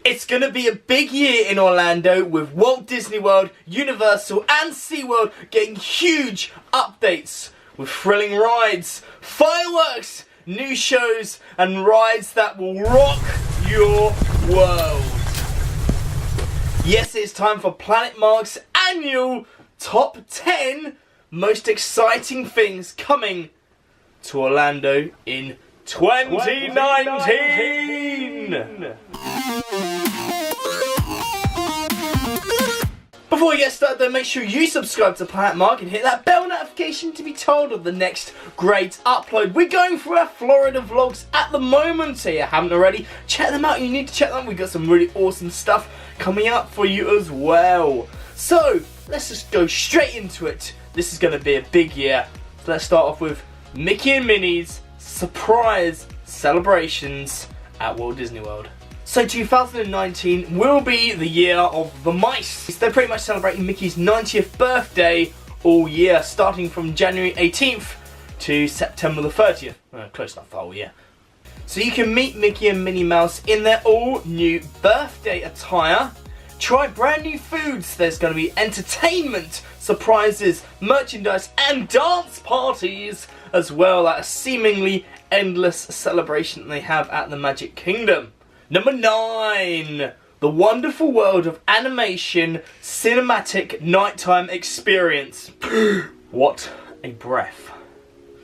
It's going to be a big year in Orlando with Walt Disney World, Universal and SeaWorld getting huge updates with thrilling rides, fireworks, new shows and rides that will rock your world. Yes, it's time for Planet Mark's annual Top 10 Most Exciting Things Coming to Orlando in 2019! Before we get started though, make sure you subscribe to Planet Mark and hit that bell notification to be told of the next great upload. We're going through our Florida vlogs at the moment, so if you haven't already, check them out. You need to check them. We've got some really awesome stuff coming up for you as well. So, let's just go straight into it. This is going to be a big year. So let's start off with Mickey and Minnie's surprise celebrations at Walt Disney World. So 2019 will be the year of the mice. They're pretty much celebrating Mickey's 90th birthday all year, starting from January 18th to September the 30th. Close enough, oh yeah. So you can meet Mickey and Minnie Mouse in their all new birthday attire. Try brand new foods. There's going to be entertainment, surprises, merchandise and dance parties, as well as a seemingly endless celebration they have at the Magic Kingdom. Number 9, the wonderful world of animation cinematic nighttime experience. What a breath.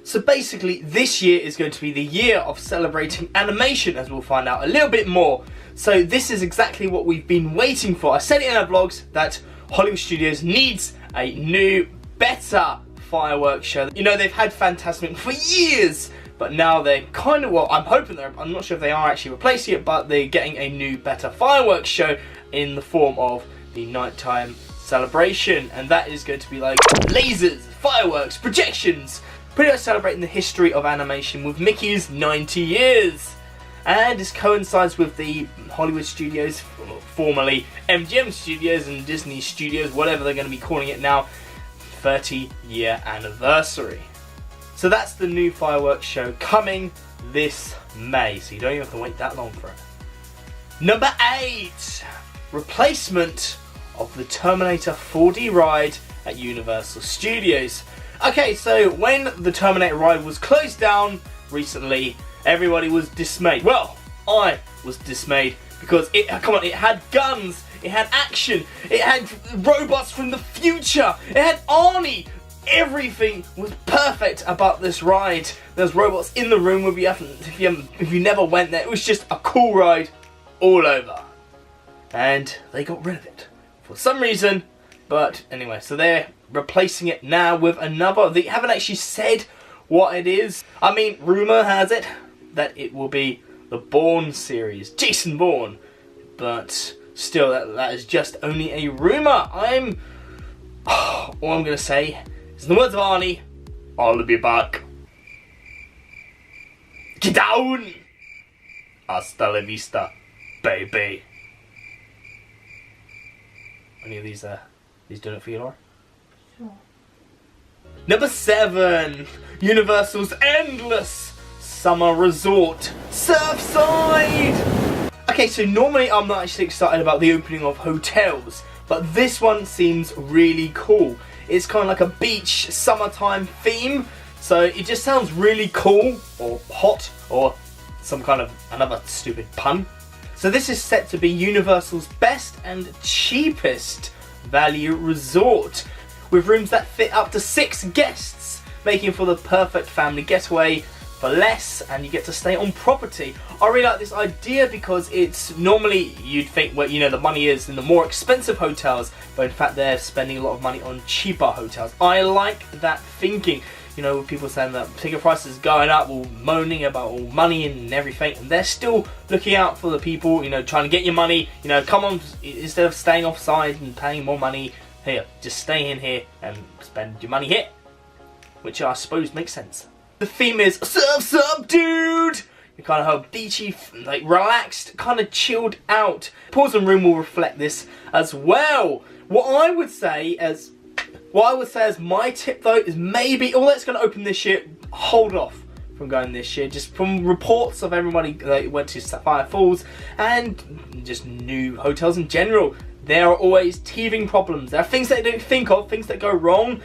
So basically this year is going to be the year of celebrating animation, as we'll find out a little bit more. So this is exactly what we've been waiting for. I said it in our vlogs that Hollywood Studios needs a new, better fireworks show. You know, they've had Fantasmic for years, but now they're kind of, well, I'm hoping I'm not sure if they are actually replacing it, but they're getting a new, better fireworks show in the form of the nighttime celebration. And that is going to be like lasers, fireworks, projections, pretty much celebrating the history of animation with Mickey's 90 years. And this coincides with the Hollywood Studios, formerly MGM Studios and Disney Studios, whatever they're going to be calling it now, 30-year anniversary. So that's the new fireworks show coming this May, so you don't even have to wait that long for it. Number 8, replacement of the Terminator 4D ride at Universal Studios. Okay, so when the Terminator ride was closed down recently, everybody was dismayed. Well, I was dismayed because it had guns, it had action, it had robots from the future, it had Arnie. Everything was perfect about this ride. There's robots in the room if you never went there. It was just a cool ride all over. And they got rid of it for some reason. But anyway, so they're replacing it now with another. They haven't actually said what it is. I mean, rumor has it that it will be the Bourne series, Jason Bourne. But still, that is just only a rumor. All I'm going to say, in the words of Arnie, I'll be back. Get down! Hasta la vista, baby. Any of these doing it for you, Laura? Sure. Number 7, Universal's endless summer resort, Surfside. Okay, so normally I'm not actually excited about the opening of hotels, but this one seems really cool. It's kind of like a beach summertime theme, so it just sounds really cool, or hot, or some kind of another stupid pun. So this is set to be Universal's best and cheapest value resort, with rooms that fit up to 6 guests, making for the perfect family getaway for less, and you get to stay on property. I really like this idea because it's normally, you'd think, well, you know, the money is in the more expensive hotels, but in fact they're spending a lot of money on cheaper hotels. I like that thinking. You know, with people saying that ticket prices going up, all moaning about all money and everything, and they're still looking out for the people, you know, trying to get your money, you know, come on, instead of staying offside and paying more money, here, just stay in here and spend your money here, which I suppose makes sense. The theme is surf, dude! You kind of have a beachy, like relaxed, kind of chilled out. Pause and room will reflect this as well. What I would say as my tip though is maybe, although it's going to open this year, hold off from going this year, just from reports of everybody that went to Sapphire Falls and just new hotels in general. There are always teething problems. There are things that they don't think of, things that go wrong,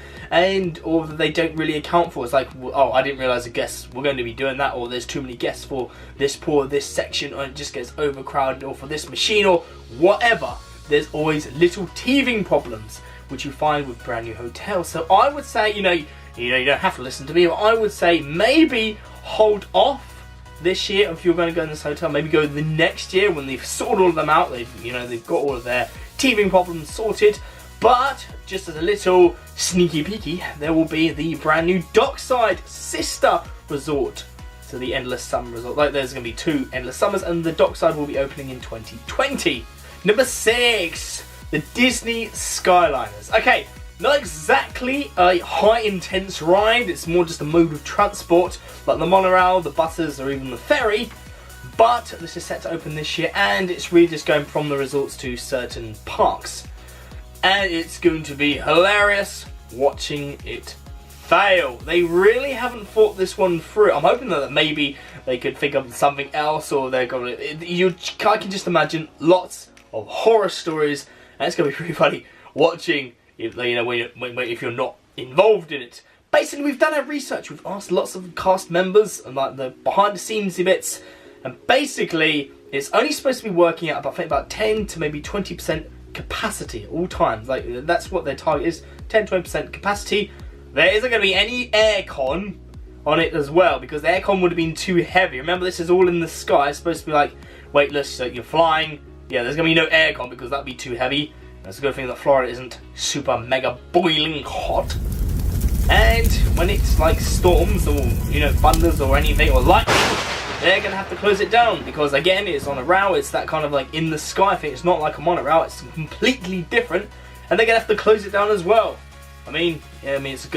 or that they don't really account for. It's like, oh, I didn't realise the guests were going to be doing that, or there's too many guests for this section, or it just gets overcrowded, or for this machine, or whatever. There's always little teething problems, which you find with brand new hotels. So I would say, you don't have to listen to me, but I would say maybe hold off this year if you're going to go in this hotel. Maybe go the next year when they've sorted all of them out. They've got all of their teething problems sorted. But just as a little sneaky peeky, there will be the brand new Dockside sister resort to the Endless Summer resort. Like, there's going to be 2 Endless Summers, and the Dockside will be opening in 2020. Number 6, the Disney Skyliners. Okay, not exactly a high intense ride, it's more just a mode of transport like the monorail, the buses, or even the ferry. But this is set to open this year, and it's really just going from the resorts to certain parks. And it's going to be hilarious watching it fail. They really haven't thought this one through. I'm hoping that maybe they could think of something else, or they're going to... I can just imagine lots of horror stories, and it's going to be pretty funny watching, if you're not involved in it. Basically, we've done our research. We've asked lots of cast members and like the behind-the-scenes bits, and basically, it's only supposed to be working at about 10 to maybe 20% capacity at all times. Like, that's what their target is, 10-20% capacity. There isn't going to be any aircon on it as well, because the aircon would have been too heavy. Remember, this is all in the sky. It's supposed to be like weightless, so you're flying. Yeah, there's going to be no aircon because that'd be too heavy. That's a good thing that Florida isn't super mega boiling hot. And when it's like storms or thunders or anything or lightning, they're gonna have to close it down because again, it's on a rail. It's that kind of like in the sky thing. It's not like a monorail. It's completely different, and they're gonna have to close it down as well. It's a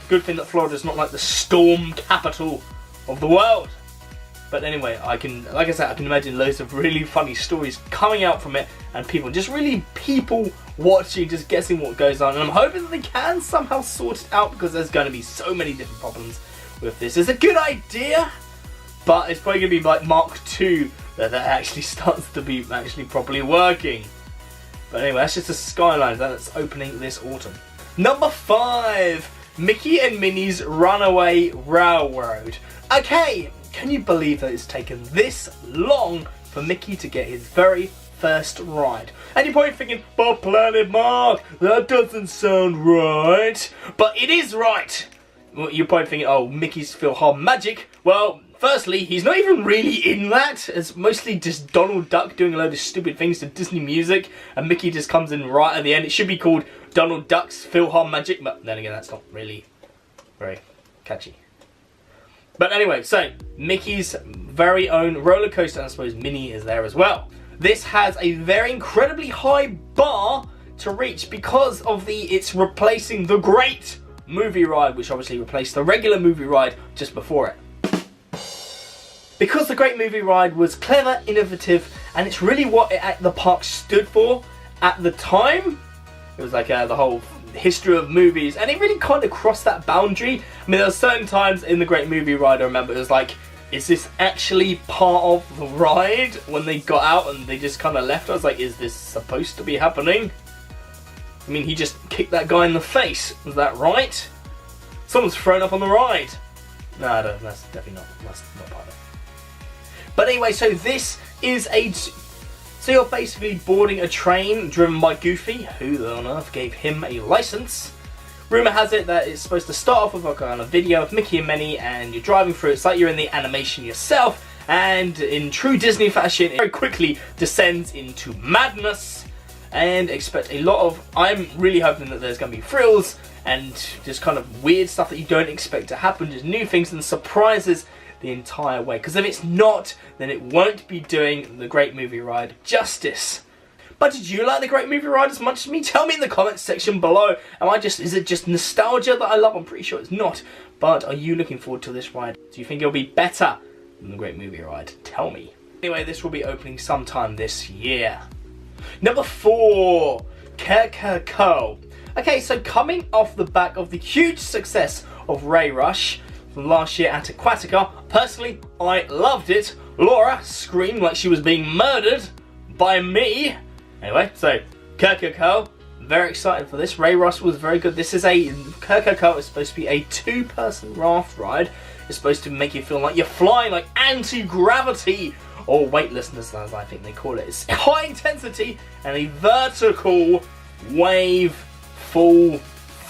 good thing that Florida's not like the storm capital of the world. But anyway, like I said, I can imagine loads of really funny stories coming out from it, and people watching, just guessing what goes on. And I'm hoping that they can somehow sort it out, because there's going to be so many different problems with this. It's a good idea, but it's probably going to be like Mark II that actually starts to be actually properly working. But anyway, that's just a Skyline that's opening this autumn. Number 5, Mickey and Minnie's Runaway Railroad. Okay. Can you believe that it's taken this long for Mickey to get his very first ride? And you're probably thinking, but Planet Mark, that doesn't sound right. But it is right. Well, you're probably thinking, oh, Mickey's PhilharMagic. Well, firstly, he's not even really in that. It's mostly just Donald Duck doing a load of stupid things to Disney music, and Mickey just comes in right at the end. It should be called Donald Duck's PhilharMagic, but then again, that's not really very catchy. But anyway, so Mickey's very own roller coaster, and I suppose Minnie is there as well. This has a very incredibly high bar to reach because of it's replacing the Great Movie Ride, which obviously replaced the regular movie ride just before it. Because the Great Movie Ride was clever, innovative, and it's really what the park stood for at the time. It was like the whole history of movies, and it really kind of crossed that boundary. There were certain times in the Great Movie Ride, I remember, it was like, is this actually part of the ride? When they got out and they just kind of left, I was like, is this supposed to be happening? He just kicked that guy in the face. Was that right? Someone's thrown up on the ride. No, that's definitely not. That's not part of it. But anyway, so this is so you're basically boarding a train driven by Goofy. Who on earth gave him a license? Rumour has it that it's supposed to start off with like a video of Mickey and Minnie, and you're driving through. It's like you're in the animation yourself, and in true Disney fashion, it very quickly descends into madness. And expect a lot of... I'm really hoping that there's going to be thrills and just kind of weird stuff that you don't expect to happen, just new things and surprises the entire way. Because if it's not, then it won't be doing the Great Movie Ride justice. But did you like the Great Movie Ride as much as me? Tell me in the comments section below. Is it just nostalgia that I love? I'm pretty sure it's not. But are you looking forward to this ride? Do you think it'll be better than the Great Movie Ride? Tell me. Anyway, this will be opening sometime this year. Number 4, Cove. Okay, so coming off the back of the huge success of Ray Rush, from last year at Aquatica. Personally, I loved it. Laura screamed like she was being murdered by me. Anyway, so Kirko, very excited for this. Ray Ross was very good. This is Kirko is supposed to be a 2-person raft ride. It's supposed to make you feel like you're flying, like anti-gravity, or weightlessness as I think they call it. It's high intensity and a vertical wave fall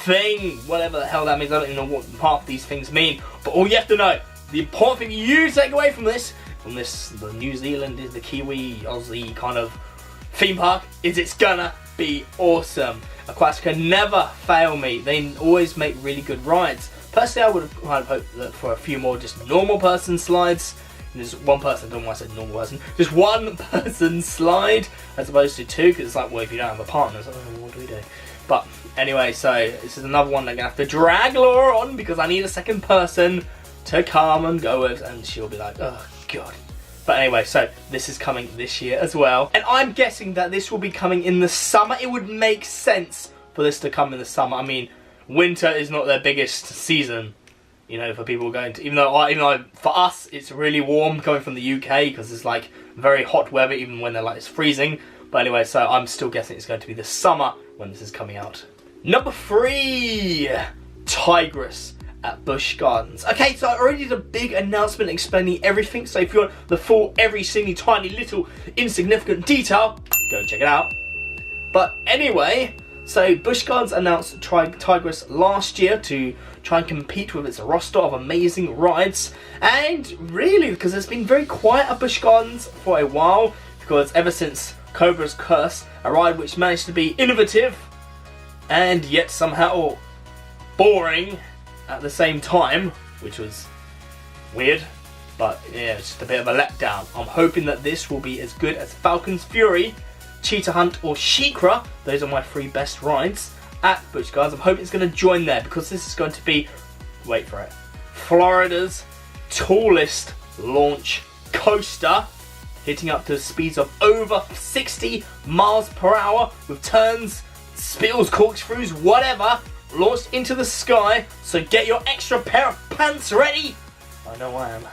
thing, whatever the hell that means. I don't even know what half these things mean, but all you have to know, the important thing you take away from this, the New Zealand, is the Kiwi, Aussie kind of theme park, is it's gonna be awesome. Aquatica never fail me. They always make really good rides. Personally, I would have kind of hoped for a few more just normal person slides. And just one person, I don't know why I said normal person, just one person slide as opposed to 2, because it's like, well, if you don't have a partner, it's like, oh, what do we do? But anyway, so this is another one I'm gonna have to drag Laura on because I need a second person to come and go with, and she'll be like, oh god. But anyway, so this is coming this year as well, and I'm guessing that this will be coming in the summer. It would make sense for this to come in the summer. I mean, winter is not their biggest season, you know, for people going to, even though for us it's really warm coming from the UK because it's like very hot weather even when they're like it's freezing. But anyway, so I'm still guessing it's going to be the summer when this is coming out. Number 3, Tigress at Busch Gardens. Okay, so I already did a big announcement explaining everything, so if you want the full, every single tiny little insignificant detail, go check it out. But anyway, so Busch Gardens announced Tigress last year to try and compete with its roster of amazing rides, and really, because it's been very quiet at Busch Gardens for a while, because ever since Cobra's Curse, a ride which managed to be innovative and yet somehow boring at the same time, which was weird, but yeah, it's just a bit of a letdown. I'm hoping that this will be as good as Falcon's Fury, Cheetah Hunt or Shikra. Those are my 3 best rides at Busch Gardens. I'm hoping it's going to join there because this is going to be, wait for it, Florida's tallest launch coaster, hitting up to speeds of over 60 miles per hour with turns, spills, corkscrews, whatever, launched into the sky. So get your extra pair of pants ready. I know I am.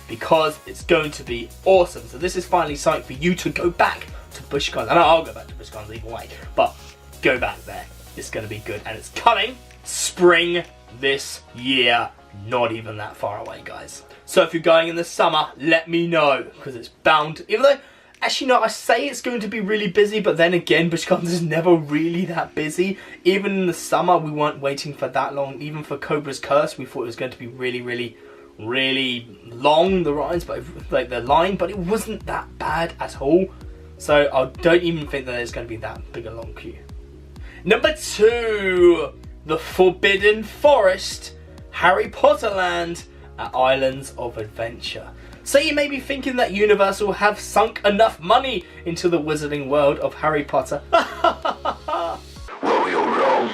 Because it's going to be awesome. So this is finally something for you to go back to Busch Gardens. I know I'll go back to Busch Gardens either way, but go back there. It's going to be good, and it's coming spring this year. Not even that far away, guys. So if you're going in the summer, let me know, because it's bound. Even though, actually no, I say it's going to be really busy, but then again, Busch Gardens is never really that busy. Even in the summer, we weren't waiting for that long. Even for Cobra's Curse, we thought it was going to be really long, the rides, but like the line, but it wasn't that bad at all. So I don't even think that there's going to be that big a long queue. Number 2, the Forbidden Forest, Harry Potter Land at Islands of Adventure. So you may be thinking that Universal have sunk enough money into the wizarding world of Harry Potter. Well, you're wrong.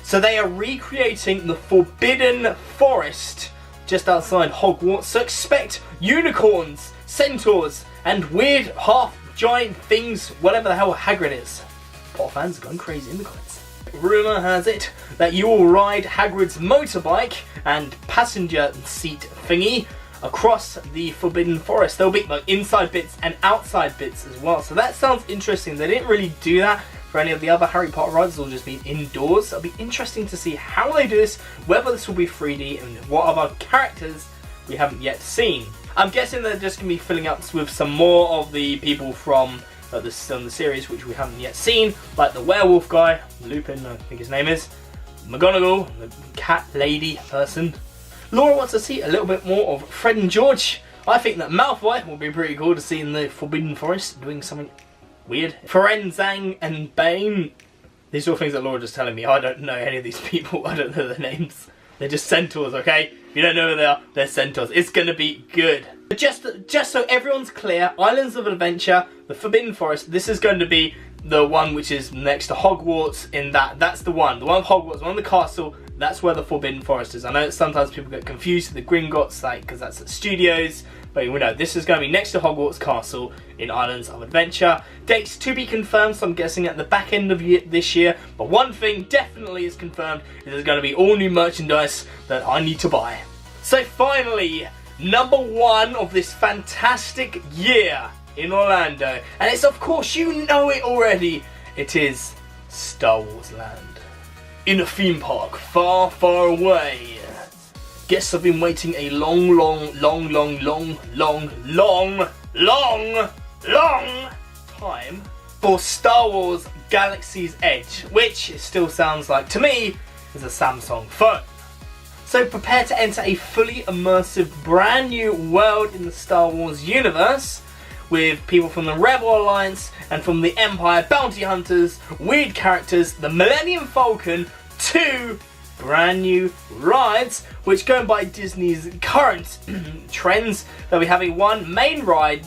So they are recreating the Forbidden Forest just outside Hogwarts. So expect unicorns, centaurs, and weird half-giant things, whatever the hell Hagrid is. Potter fans are going crazy in the comments. Rumour has it that you will ride Hagrid's motorbike and passenger seat thingy across the Forbidden Forest. There'll be like inside bits and outside bits as well. So that sounds interesting. They didn't really do that for any of the other Harry Potter rides. It'll just be indoors. It'll be interesting to see how they do this, whether this will be 3D, and what other characters we haven't yet seen. I'm guessing they're just going to be filling up with some more of the people from the series which we haven't yet seen, like the werewolf guy, Lupin, I think his name is, McGonagall, the cat lady person. Laura wants to see a little bit more of Fred and George. I think that Malfoy will be pretty cool to see in the Forbidden Forest doing something weird. Firenze and Bane. These are all things that Laura just telling me. I don't know any of these people. I don't know their names. They're just centaurs, okay? If you don't know who they are, they're centaurs. It's going to be good. But just so everyone's clear, Islands of Adventure, the Forbidden Forest, this is going to be the one which is next to Hogwarts in that. That's the one. The one with Hogwarts, the one with the castle, that's where the Forbidden Forest is. I know that sometimes people get confused with the Gringotts, like, because that's at Studios. But we know this is going to be next to Hogwarts Castle in Islands of Adventure. Dates to be confirmed, so I'm guessing at the back end of this year. But one thing definitely is confirmed, is there's going to be all new merchandise that I need to buy. So finally, number 1 of this fantastic year in Orlando. And it's, of course, you know it already. It is Star Wars Land. In a theme park far, far away. Guests have been waiting a long time for Star Wars Galaxy's Edge, which still sounds like, to me, is a Samsung phone. So prepare to enter a fully immersive brand new world in the Star Wars universe with people from the Rebel Alliance and from the Empire, bounty hunters, weird characters, the Millennium Falcon, 2 brand new rides, which going by Disney's current trends, they'll be having one main ride,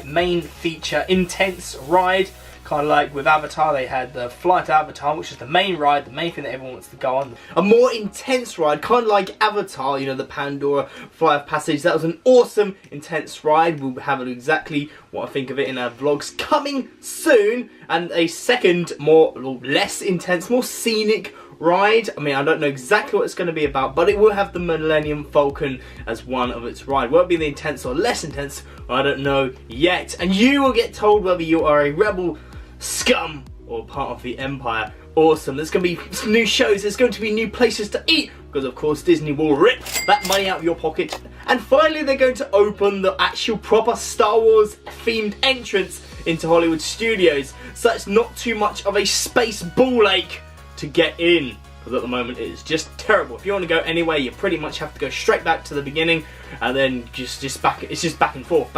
main feature, intense ride, kind of like with Avatar. They had the Flight Avatar, which is the main ride, the main thing that everyone wants to go on. A more intense ride, kind of like Avatar, you know, the Pandora Flight of Passage. That was an awesome, intense ride. We'll have exactly what I think of it in our vlogs coming soon. And a second, less intense, more scenic ride. I mean, I don't know exactly what it's going to be about, but it will have the Millennium Falcon as one of its rides. Won't be the intense or less intense, I don't know yet. And you will get told whether you are a rebel scum or part of the Empire. Awesome. There's going to be some new shows. There's going to be new places to eat because, of course, Disney will rip that money out of your pocket. And finally, they're going to open the actual proper Star Wars themed entrance into Hollywood studios, so it's not too much of a space ball ache to get in, because at the moment it is just terrible. If you want to go anywhere, you pretty much have to go straight back to the beginning, and then just back. It's just back and forth,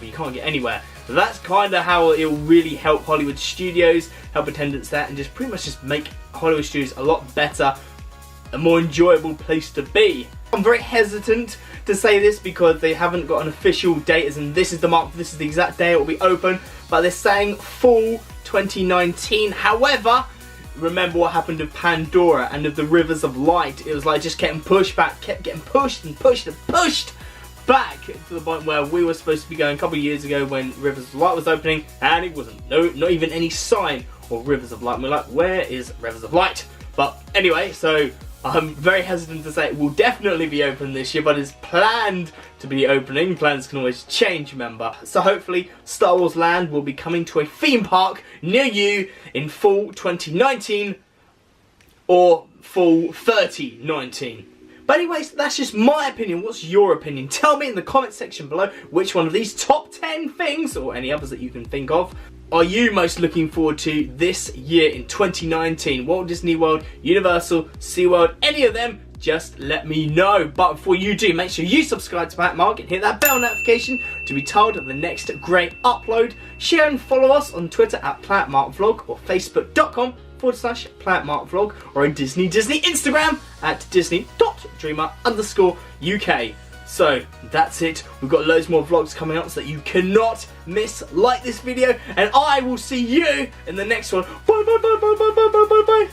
you can't get anywhere. So that's kind of how it will really help Hollywood studios, help attendance there, and just pretty much just make Hollywood studios a lot better, a more enjoyable place to be. I'm very hesitant to say this because they haven't got an official date, as in this is the exact day it will be open, but they're saying fall 2019. However, remember what happened with Pandora and of the Rivers of Light. It was like just getting pushed back, kept getting pushed and pushed and pushed back to the point where we were supposed to be going a couple of years ago when Rivers of Light was opening, and it wasn't. Not even any sign of Rivers of Light. And we're like, where is Rivers of Light? But anyway, so I'm very hesitant to say it will definitely be open this year, but it's planned to be opening. Plans can always change, remember. So hopefully Star Wars Land will be coming to a theme park near you in fall 2019 or fall 3019. But anyways, that's just my opinion. What's your opinion? Tell me in the comment section below which one of these top 10 things, or any others that you can think of, are you most looking forward to this year in 2019? Walt Disney World, Universal, SeaWorld, any of them, just let me know. But before you do, make sure you subscribe to Planet Mark and hit that bell notification to be told of the next great upload. Share and follow us on Twitter at PlanetMarkVlog or Facebook.com/PlanetMarkVlog, or on Disney Instagram at Disney.Dreamer_UK. So that's it. We've got loads more vlogs coming up so that you cannot miss. Like this video, and I will see you in the next one. Bye bye bye bye bye bye bye bye bye.